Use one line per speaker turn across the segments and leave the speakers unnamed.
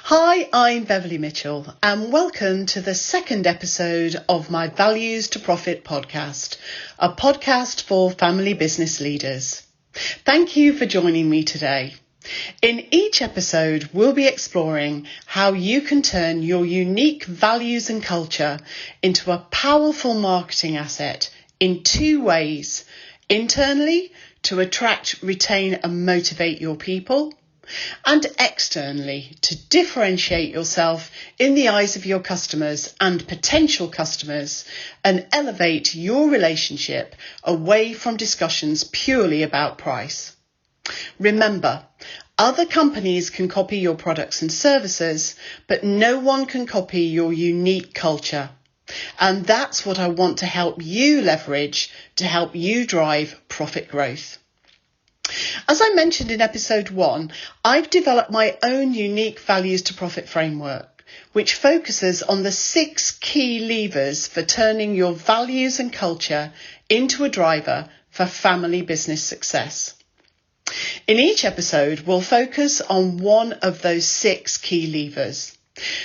Hi, I'm Bev Mitchell and welcome to the second episode of my Values to Profit podcast, a podcast for family business leaders. Thank you for joining me today. In each episode, we'll be exploring how you can turn your unique values and culture into a powerful marketing asset in two ways: internally, to attract, retain and motivate your people, and externally to differentiate yourself in the eyes of your customers and potential customers and elevate your relationship away from discussions purely about price. Remember, other companies can copy your products and services, but no one can copy your unique culture. And that's what I want to help you leverage to help you drive profit growth. As I mentioned in episode 1, I've developed my own unique values to profit framework, which focuses on the 6 key levers for turning your values and culture into a driver for family business success. In each episode, we'll focus on one of those 6 key levers.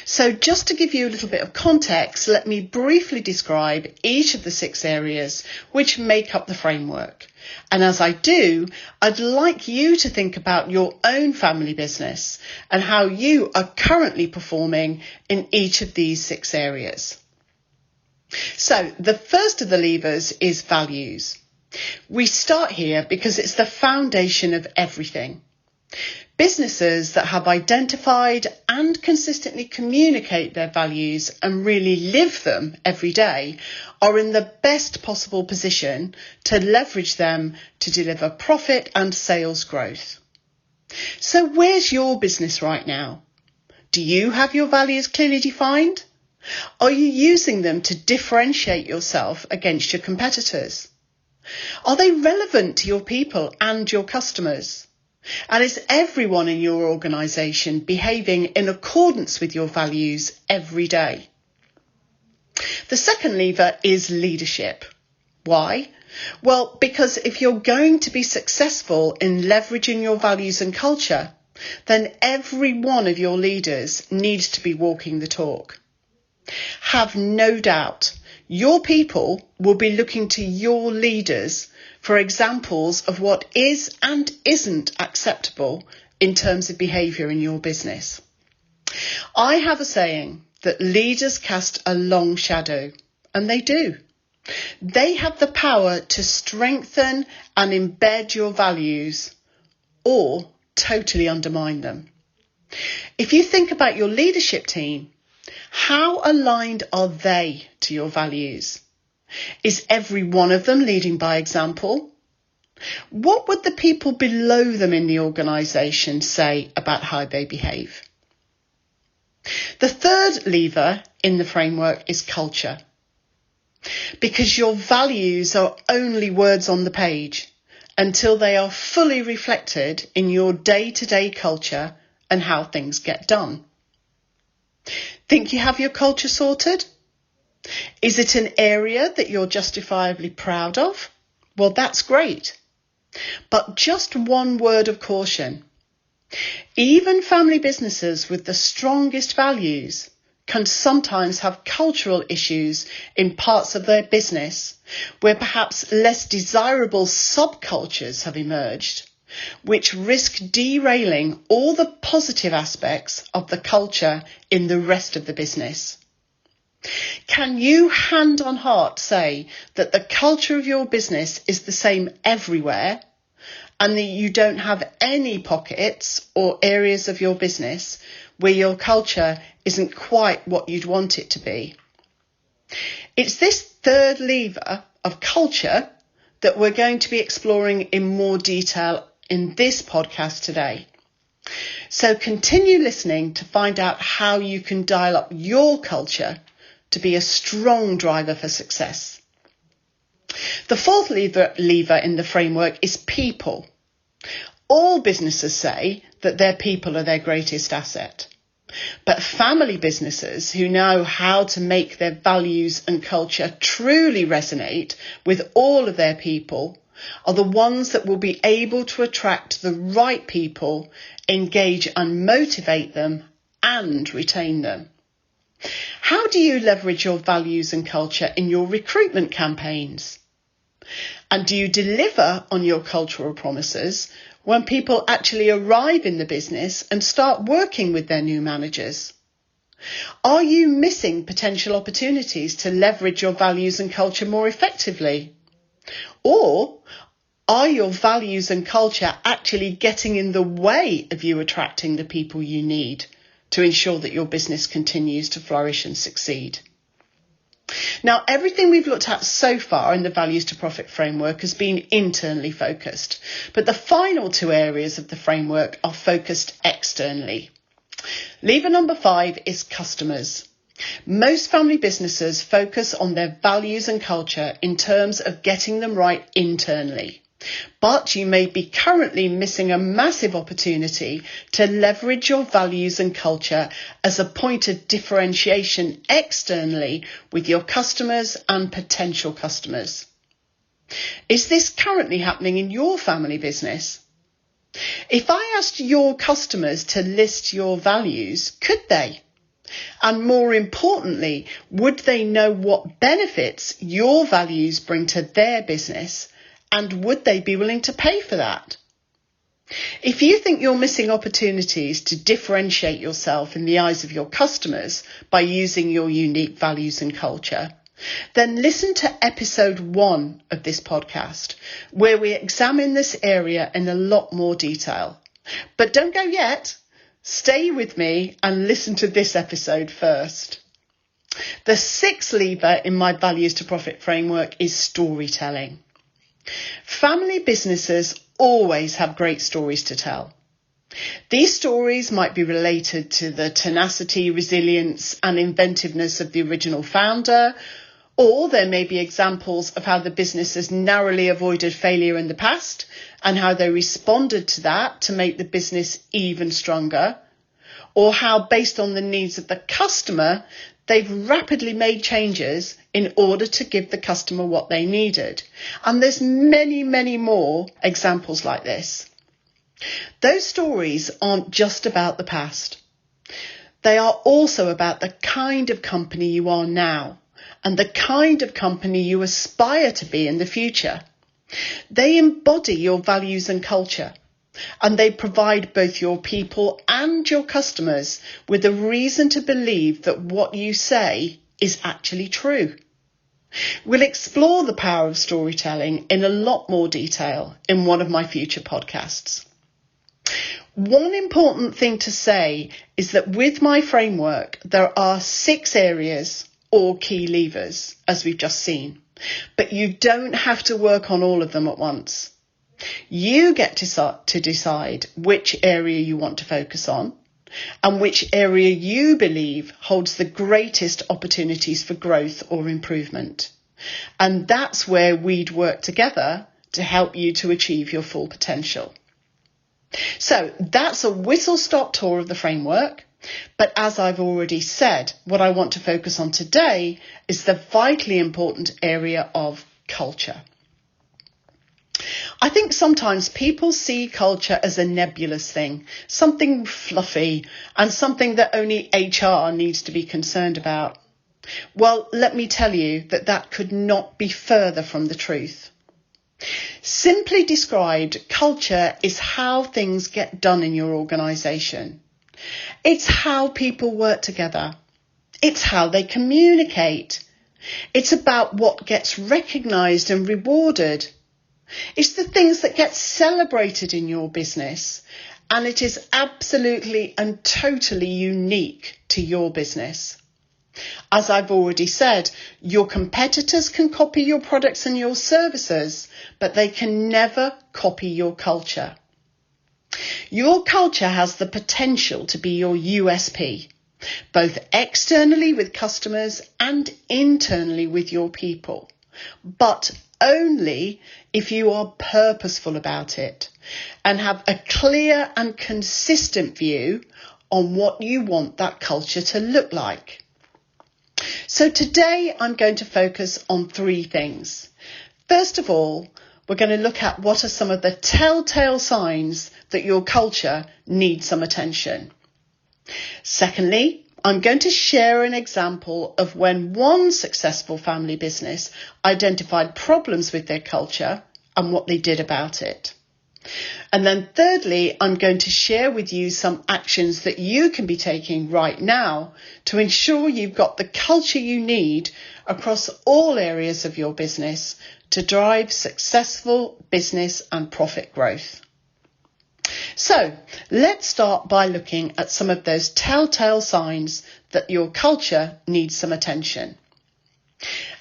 So just to give you a little bit of context, let me briefly describe each of the 6 areas which make up the framework. And as I do, I'd like you to think about your own family business and how you are currently performing in each of these 6 areas. So the first of the levers is values. We start here because it's the foundation of everything. Businesses that have identified and consistently communicate their values and really live them every day are in the best possible position to leverage them to deliver profit and sales growth. So where's your business right now? Do you have your values clearly defined? Are you using them to differentiate yourself against your competitors? Are they relevant to your people and your customers? And is everyone in your organisation behaving in accordance with your values every day? The second lever is leadership. Why? Well, because if you're going to be successful in leveraging your values and culture, then every one of your leaders needs to be walking the talk. Have no doubt, your people will be looking to your leaders for examples of what is and isn't acceptable in terms of behaviour in your business. I have a saying that leaders cast a long shadow, and they do. They have the power to strengthen and embed your values or totally undermine them. If you think about your leadership team, how aligned are they to your values? Is every one of them leading by example? What would the people below them in the organisation say about how they behave? The third lever in the framework is culture. Because your values are only words on the page until they are fully reflected in your day-to-day culture and how things get done. Think you have your culture sorted? Is it an area that you're justifiably proud of? Well, that's great. But just one word of caution. Even family businesses with the strongest values can sometimes have cultural issues in parts of their business where perhaps less desirable subcultures have emerged, which risk derailing all the positive aspects of the culture in the rest of the business. Can you hand on heart say that the culture of your business is the same everywhere and that you don't have any pockets or areas of your business where your culture isn't quite what you'd want it to be? It's this third lever of culture that we're going to be exploring in more detail in this podcast today. So continue listening to find out how you can dial up your culture to be a strong driver for success. The fourth lever in the framework is people. All businesses say that their people are their greatest asset. But family businesses who know how to make their values and culture truly resonate with all of their people are the ones that will be able to attract the right people, engage and motivate them, and retain them? How do you leverage your values and culture in your recruitment campaigns? And do you deliver on your cultural promises when people actually arrive in the business and start working with their new managers? Are you missing potential opportunities to leverage your values and culture more effectively? Or are your values and culture actually getting in the way of you attracting the people you need to ensure that your business continues to flourish and succeed? Now, everything we've looked at so far in the Values to Profit framework has been internally focused, but the final two areas of the framework are focused externally. Lever number 5 is customers. Most family businesses focus on their values and culture in terms of getting them right internally. But you may be currently missing a massive opportunity to leverage your values and culture as a point of differentiation externally with your customers and potential customers. Is this currently happening in your family business? If I asked your customers to list your values, could they? And more importantly, would they know what benefits your values bring to their business? And would they be willing to pay for that? If you think you're missing opportunities to differentiate yourself in the eyes of your customers by using your unique values and culture, then listen to episode 1 of this podcast, where we examine this area in a lot more detail. But don't go yet. Stay with me and listen to this episode first. The 6th lever in my Values to Profit framework is storytelling. Family businesses always have great stories to tell. These stories might be related to the tenacity, resilience and inventiveness of the original founder, or there may be examples of how the business has narrowly avoided failure in the past and how they responded to that to make the business even stronger, or how, based on the needs of the customer, they've rapidly made changes in order to give the customer what they needed. And there's many, many more examples like this. Those stories aren't just about the past. They are also about the kind of company you are now and the kind of company you aspire to be in the future. They embody your values and culture, and they provide both your people and your customers with a reason to believe that what you say is actually true. We'll explore the power of storytelling in a lot more detail in one of my future podcasts. One important thing to say is that with my framework, there are 6 areas or key levers, as we've just seen, but you don't have to work on all of them at once. You get to decide which area you want to focus on and which area you believe holds the greatest opportunities for growth or improvement. And that's where we'd work together to help you to achieve your full potential. So that's a whistle-stop tour of the framework. But as I've already said, what I want to focus on today is the vitally important area of culture. I think sometimes people see culture as a nebulous thing, something fluffy and something that only HR needs to be concerned about. Well, let me tell you that could not be further from the truth. Simply described, culture is how things get done in your organisation. It's how people work together. It's how they communicate. It's about what gets recognised and rewarded. It's the things that get celebrated in your business, and it is absolutely and totally unique to your business. As I've already said, your competitors can copy your products and your services, but they can never copy your culture. Your culture has the potential to be your USP, both externally with customers and internally with your people, but only if you are purposeful about it and have a clear and consistent view on what you want that culture to look like. So today I'm going to focus on 3 things. First of all, we're going to look at what are some of the telltale signs that your culture needs some attention. Secondly, I'm going to share an example of when one successful family business identified problems with their culture and what they did about it. And then thirdly, I'm going to share with you some actions that you can be taking right now to ensure you've got the culture you need across all areas of your business to drive successful business and profit growth. So let's start by looking at some of those telltale signs that your culture needs some attention.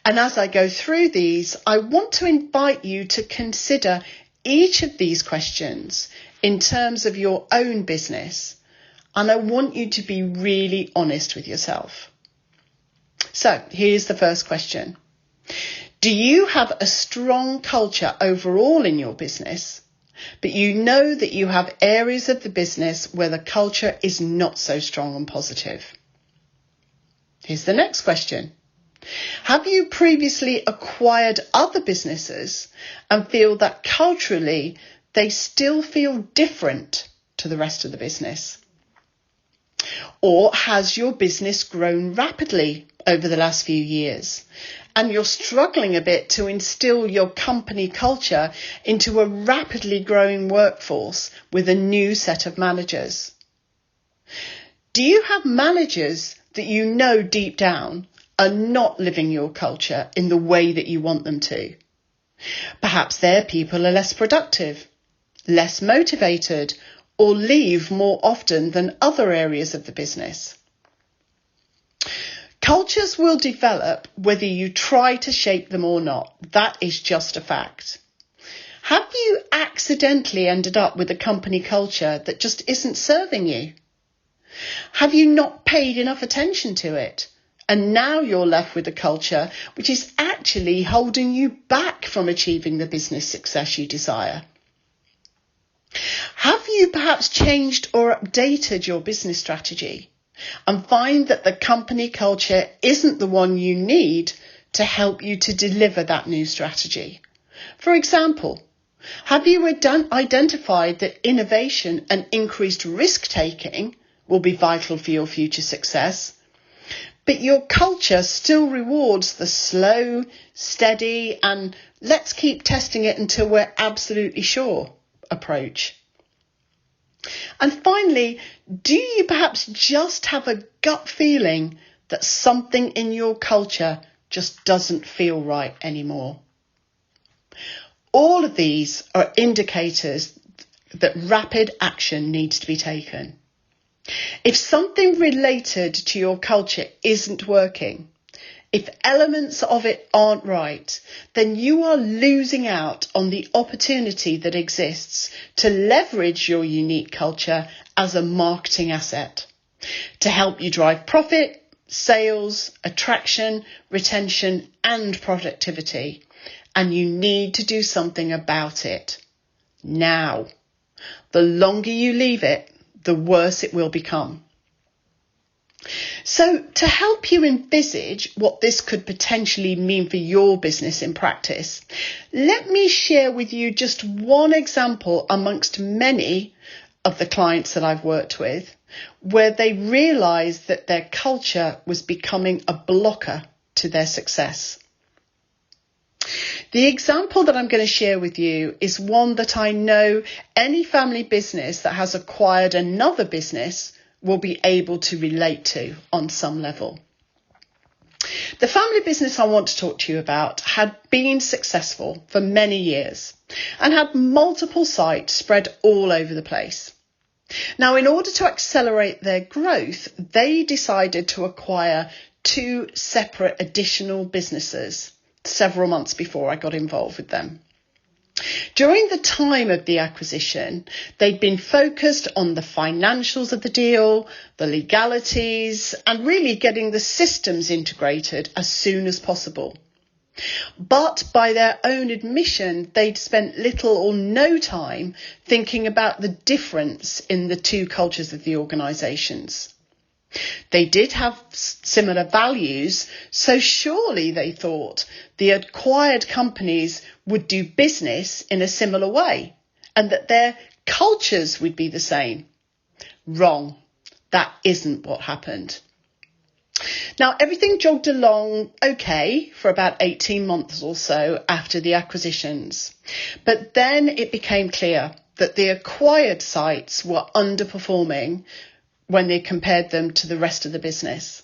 And as I go through these, I want to invite you to consider each of these questions in terms of your own business, and I want you to be really honest with yourself. So here's the first question. Do you have a strong culture overall in your business, but you know that you have areas of the business where the culture is not so strong and positive? Here's the next question. Have you previously acquired other businesses and feel that culturally they still feel different to the rest of the business? Or has your business grown rapidly over the last few years and you're struggling a bit to instill your company culture into a rapidly growing workforce with a new set of managers? Do you have managers that you know deep down are not living your culture in the way that you want them to? Perhaps their people are less productive, less motivated, or leave more often than other areas of the business. Cultures will develop whether you try to shape them or not. That is just a fact. Have you accidentally ended up with a company culture that just isn't serving you? Have you not paid enough attention to it? And now you're left with a culture which is actually holding you back from achieving the business success you desire. Have you perhaps changed or updated your business strategy and find that the company culture isn't the one you need to help you to deliver that new strategy? For example, have you identified that innovation and increased risk-taking will be vital for your future success, but your culture still rewards the slow, steady, and let's keep testing it until we're absolutely sure approach? And finally, do you perhaps just have a gut feeling that something in your culture just doesn't feel right anymore? All of these are indicators that rapid action needs to be taken. If something related to your culture isn't working, if elements of it aren't right, then you are losing out on the opportunity that exists to leverage your unique culture as a marketing asset to help you drive profit, sales, attraction, retention, and productivity. And you need to do something about it now. The longer you leave it, the worse it will become. So to help you envisage what this could potentially mean for your business in practice, let me share with you just one example amongst many of the clients that I've worked with, where they realised that their culture was becoming a blocker to their success. The example that I'm going to share with you is one that I know any family business that has acquired another business will be able to relate to on some level. The family business I want to talk to you about had been successful for many years and had multiple sites spread all over the place. Now, in order to accelerate their growth, they decided to acquire 2 separate additional businesses several months before I got involved with them. During the time of the acquisition, they'd been focused on the financials of the deal, the legalities, and really getting the systems integrated as soon as possible. But by their own admission, they'd spent little or no time thinking about the difference in the 2 cultures of the organisations. They did have similar values, so surely they thought the acquired companies would do business in a similar way and that their cultures would be the same. Wrong. that isn't what happened. Now, everything jogged along okay for about 18 months or so after the acquisitions. But then it became clear that the acquired sites were underperforming when they compared them to the rest of the business.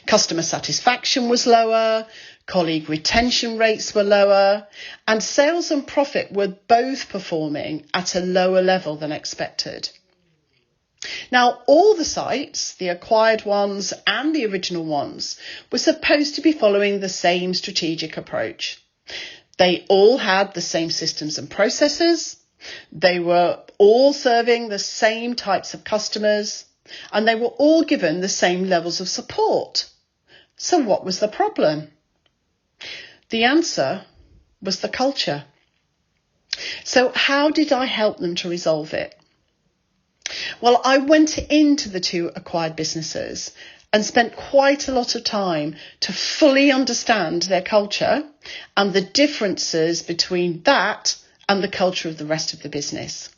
Customer satisfaction was lower, colleague retention rates were lower, and sales and profit were both performing at a lower level than expected. Now, all the sites, the acquired ones and the original ones, were supposed to be following the same strategic approach. They all had the same systems and processes, they were all serving the same types of customers, and they were all given the same levels of support. So what was the problem? The answer was the culture. So how did I help them to resolve it? Well, I went into the two acquired businesses and spent quite a lot of time to fully understand their culture and the differences between that and the culture of the rest of the business.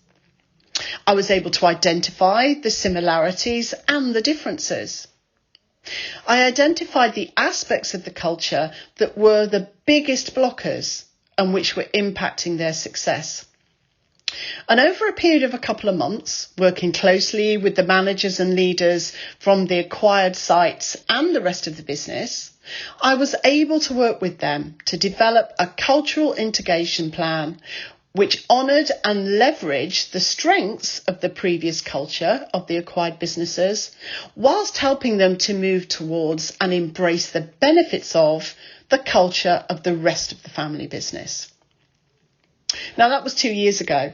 I was able to identify the similarities and the differences. I identified the aspects of the culture that were the biggest blockers and which were impacting their success. And over a period of a couple of months, working closely with the managers and leaders from the acquired sites and the rest of the business, I was able to work with them to develop a cultural integration plan which honoured and leveraged the strengths of the previous culture of the acquired businesses, whilst helping them to move towards and embrace the benefits of the culture of the rest of the family business. Now, that was 2 years ago.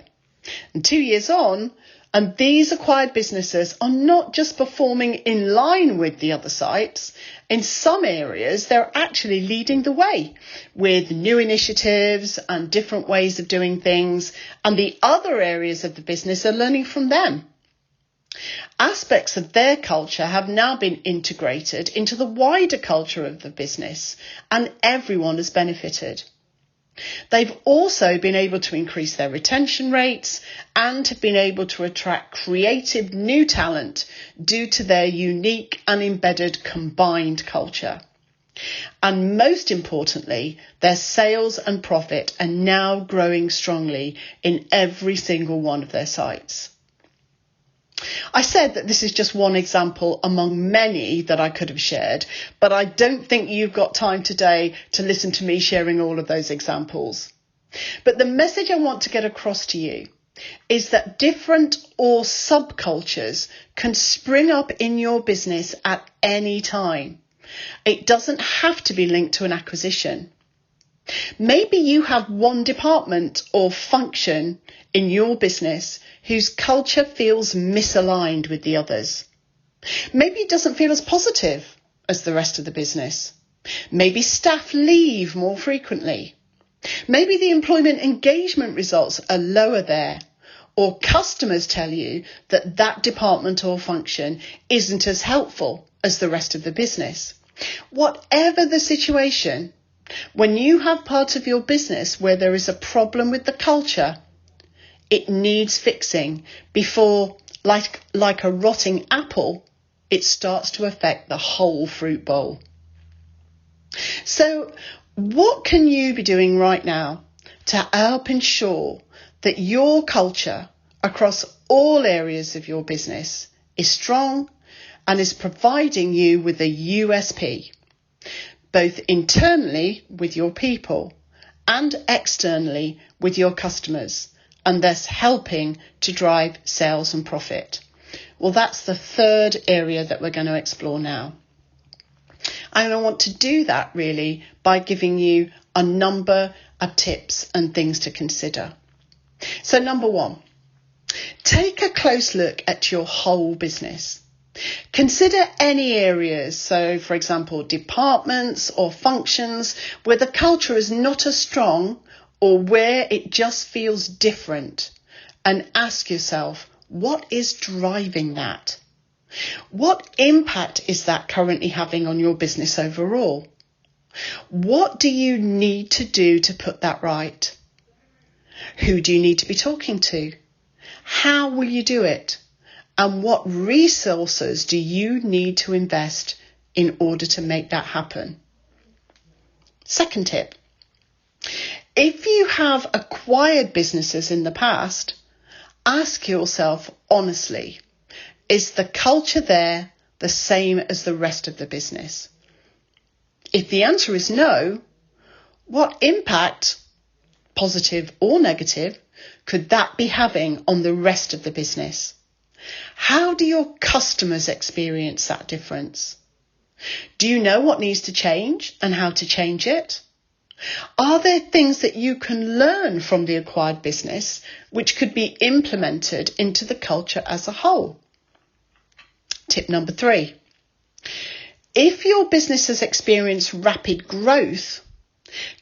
And 2 years on, and these acquired businesses are not just performing in line with the other sites. In some areas, they're actually leading the way with new initiatives and different ways of doing things, and the other areas of the business are learning from them. Aspects of their culture have now been integrated into the wider culture of the business, and everyone has benefited. They've also been able to increase their retention rates and have been able to attract creative new talent due to their unique and embedded combined culture. And most importantly, their sales and profit are now growing strongly in every single one of their sites. I said that this is just one example among many that I could have shared, but I don't think you've got time today to listen to me sharing all of those examples. But the message I want to get across to you is that different or subcultures can spring up in your business at any time. It doesn't have to be linked to an acquisition. Maybe you have one department or function in your business whose culture feels misaligned with the others. Maybe it doesn't feel as positive as the rest of the business. Maybe staff leave more frequently. Maybe the employment engagement results are lower there, or customers tell you that that department or function isn't as helpful as the rest of the business. Whatever the situation, when you have parts of your business where there is a problem with the culture, it needs fixing before, like a rotting apple, it starts to affect the whole fruit bowl. So what can you be doing right now to help ensure that your culture across all areas of your business is strong and is providing you with a USP, both internally with your people and externally with your customers, and thus helping to drive sales and profit? Well, that's the third area that we're going to explore now. And I want to do that really by giving you a number of tips and things to consider. So number one, take a close look at your whole business. Consider any areas, so for example, departments or functions where the culture is not as strong or where it just feels different, and ask yourself, what is driving that? What impact is that currently having on your business overall? What do you need to do to put that right? Who do you need to be talking to? How will you do it? And what resources do you need to invest in order to make that happen? Second tip. If you have acquired businesses in the past, ask yourself honestly, is the culture there the same as the rest of the business? If the answer is no, what impact, positive or negative, could that be having on the rest of the business? How do your customers experience that difference? Do you know what needs to change and how to change it? Are there things that you can learn from the acquired business which could be implemented into the culture as a whole? Tip number 3. If your business has experienced rapid growth,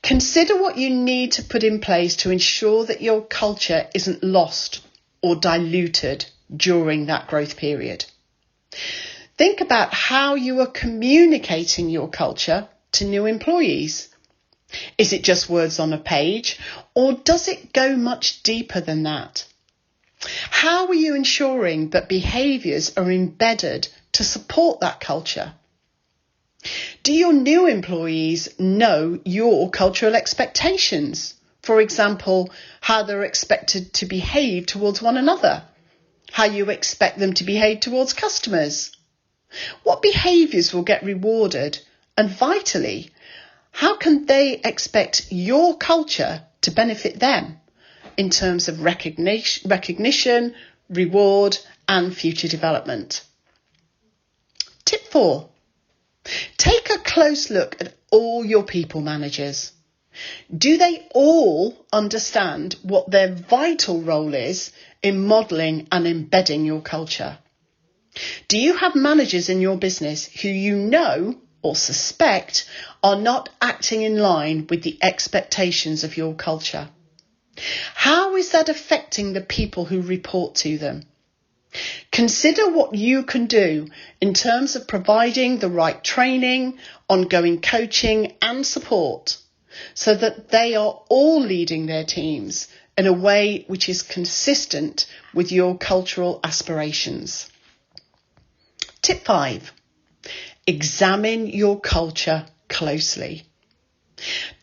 consider what you need to put in place to ensure that your culture isn't lost or diluted during that growth period. Think about how you are communicating your culture to new employees. Is it just words on a page, or does it go much deeper than that? How are you ensuring that behaviours are embedded to support that culture? Do your new employees know your cultural expectations? For example, how they're expected to behave towards one another, how you expect them to behave towards customers. What behaviours will get rewarded? And vitally, how can they expect your culture to benefit them in terms of recognition, reward and future development? Tip 4. Take a close look at all your people managers. Do they all understand what their vital role is in modelling and embedding your culture? Do you have managers in your business who you know or suspect are not acting in line with the expectations of your culture? How is that affecting the people who report to them? Consider what you can do in terms of providing the right training, ongoing coaching and support so that they are all leading their teams in a way which is consistent with your cultural aspirations. Tip 5. Examine your culture closely.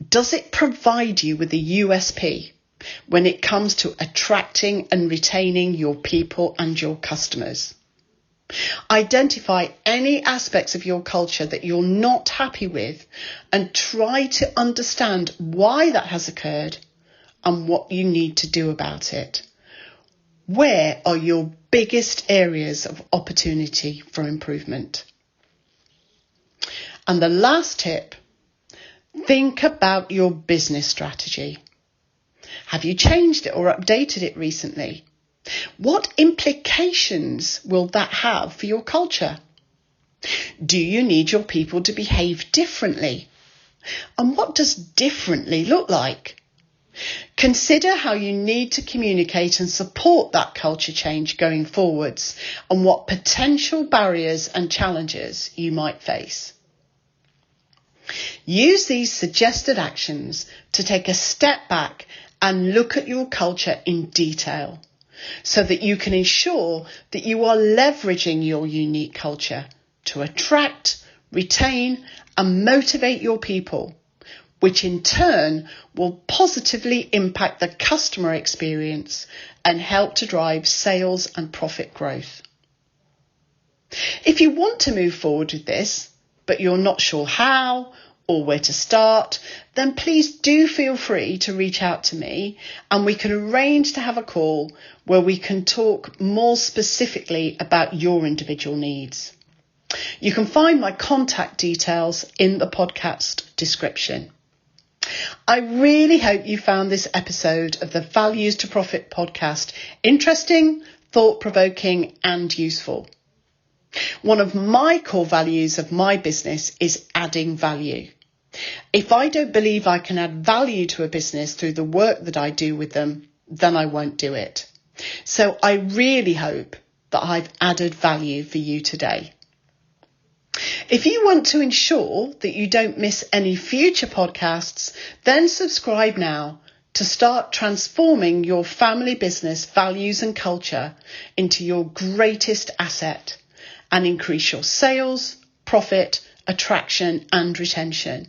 Does it provide you with a USP when it comes to attracting and retaining your people and your customers? Identify any aspects of your culture that you're not happy with and try to understand why that has occurred and what you need to do about it. Where are your biggest areas of opportunity for improvement? And the last tip, think about your business strategy. Have you changed it or updated it recently? What implications will that have for your culture? Do you need your people to behave differently? And what does differently look like? Consider how you need to communicate and support that culture change going forwards and what potential barriers and challenges you might face. Use these suggested actions to take a step back and look at your culture in detail so that you can ensure that you are leveraging your unique culture to attract, retain and motivate your people, which in turn will positively impact the customer experience and help to drive sales and profit growth. If you want to move forward with this, but you're not sure how or where to start, then please do feel free to reach out to me and we can arrange to have a call where we can talk more specifically about your individual needs. You can find my contact details in the podcast description. I really hope you found this episode of the Values to Profit podcast interesting, thought-provoking and useful. One of my core values of my business is adding value. If I don't believe I can add value to a business through the work that I do with them, then I won't do it. So I really hope that I've added value for you today. If you want to ensure that you don't miss any future podcasts, then subscribe now to start transforming your family business values and culture into your greatest asset and increase your sales, profit, attraction and retention.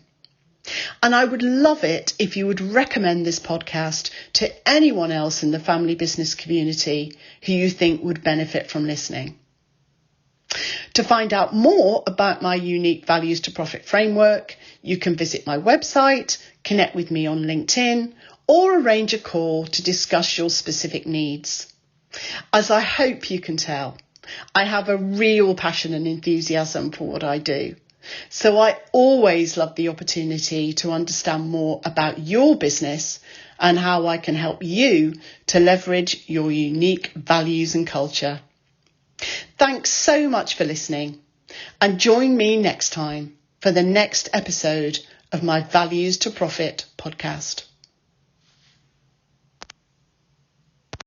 And I would love it if you would recommend this podcast to anyone else in the family business community who you think would benefit from listening. To find out more about my unique values to profit framework, you can visit my website, connect with me on LinkedIn, or arrange a call to discuss your specific needs. As I hope you can tell, I have a real passion and enthusiasm for what I do. So I always love the opportunity to understand more about your business and how I can help you to leverage your unique values and culture. Thanks so much for listening, and join me next time for the next episode of my Values to Profit podcast.